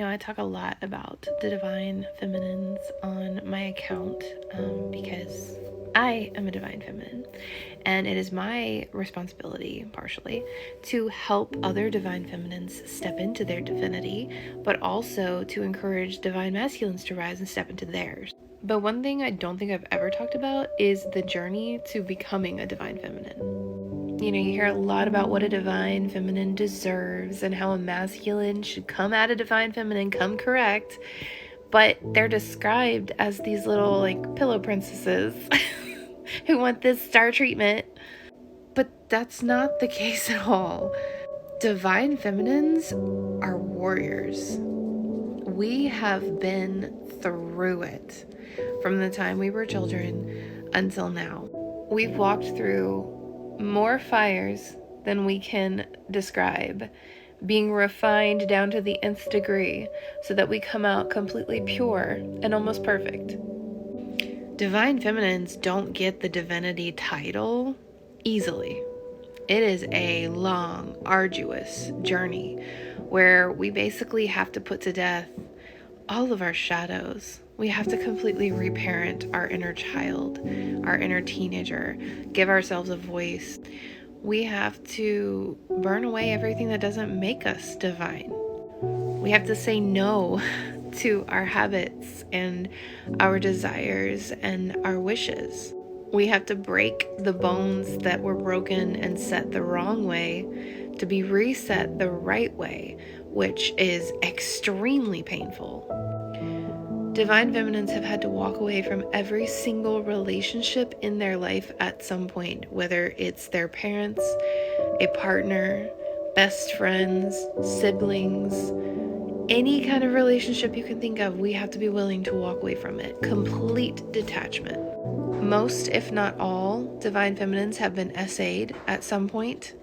I talk a lot about the divine feminines on my account because I am a divine feminine, and it is my responsibility, partially, to help other divine feminines step into their divinity, but also to encourage divine masculines to rise and step into theirs. But one thing I don't think I've ever talked about is the journey to becoming a divine feminine. You hear a lot about what a divine feminine deserves and how a masculine should come at a divine feminine, come correct, but they're described as these little pillow princesses who want this star treatment. But that's not the case at all. Divine feminines are warriors. We have been through it from the time we were children until now. We've walked through more fires than we can describe, being refined down to the nth degree so that we come out completely pure and almost perfect. Divine feminines don't get the divinity title easily. It is a long, arduous journey where we basically have to put to death all of our shadows. We have to completely reparent our inner child, our inner teenager, give ourselves a voice. We have to burn away everything that doesn't make us divine. We have to say no to our habits and our desires and our wishes. We have to break the bones that were broken and set the wrong way to be reset the right way, which is extremely painful. Divine feminines have had to walk away from every single relationship in their life at some point, whether it's their parents, a partner, best friends, siblings, any kind of relationship you can think of. We have to be willing to walk away from it. Complete detachment. Most, if not all, divine feminines have been essayed at some point.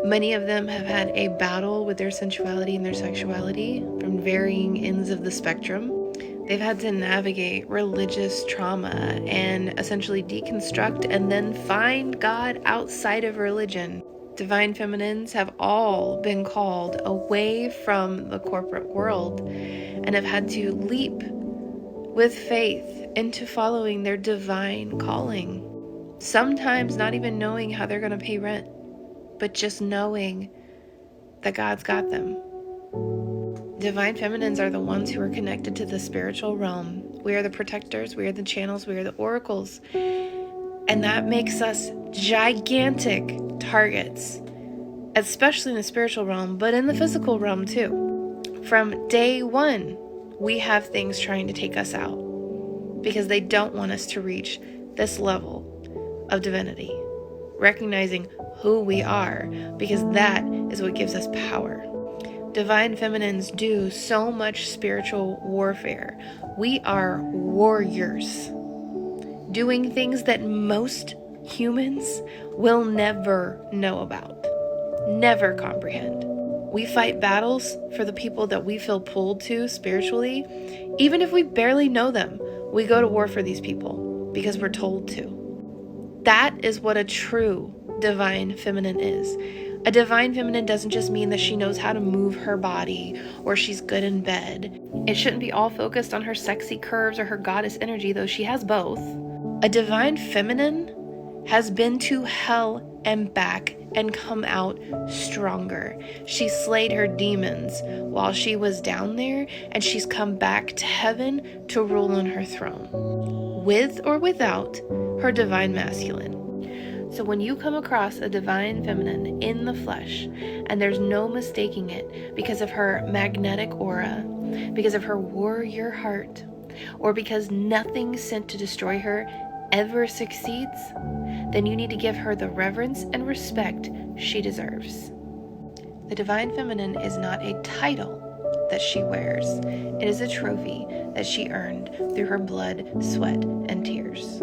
Many of them have had a battle with their sensuality and their sexuality from varying ends of the spectrum. They've had to navigate religious trauma and essentially deconstruct and then find God outside of religion. Divine feminines have all been called away from the corporate world and have had to leap with faith into following their divine calling. Sometimes not even knowing how they're going to pay rent, but just knowing that God's got them. Divine feminines are the ones who are connected to the spiritual realm. We are the protectors, we are the channels, we are the oracles. And that makes us gigantic targets, especially in the spiritual realm, but in the physical realm too. From day one, we have things trying to take us out because they don't want us to reach this level of divinity, recognizing who we are, because that is what gives us power. Divine feminines do so much spiritual warfare. We are warriors, doing things that most humans will never know about, never comprehend. We fight battles for the people that we feel pulled to spiritually. Even if we barely know them, we go to war for these people because we're told to. That is what a true divine feminine is. A divine feminine doesn't just mean that she knows how to move her body or she's good in bed. It shouldn't be all focused on her sexy curves or her goddess energy, though she has both. A divine feminine has been to hell and back and come out stronger. She slayed her demons while she was down there, and she's come back to heaven to rule on her throne, with or without her divine masculine. So when you come across a divine feminine in the flesh, and there's no mistaking it because of her magnetic aura, because of her warrior heart, or because nothing sent to destroy her ever succeeds, then you need to give her the reverence and respect she deserves. The divine feminine is not a title that she wears. It is a trophy that she earned through her blood, sweat, and tears.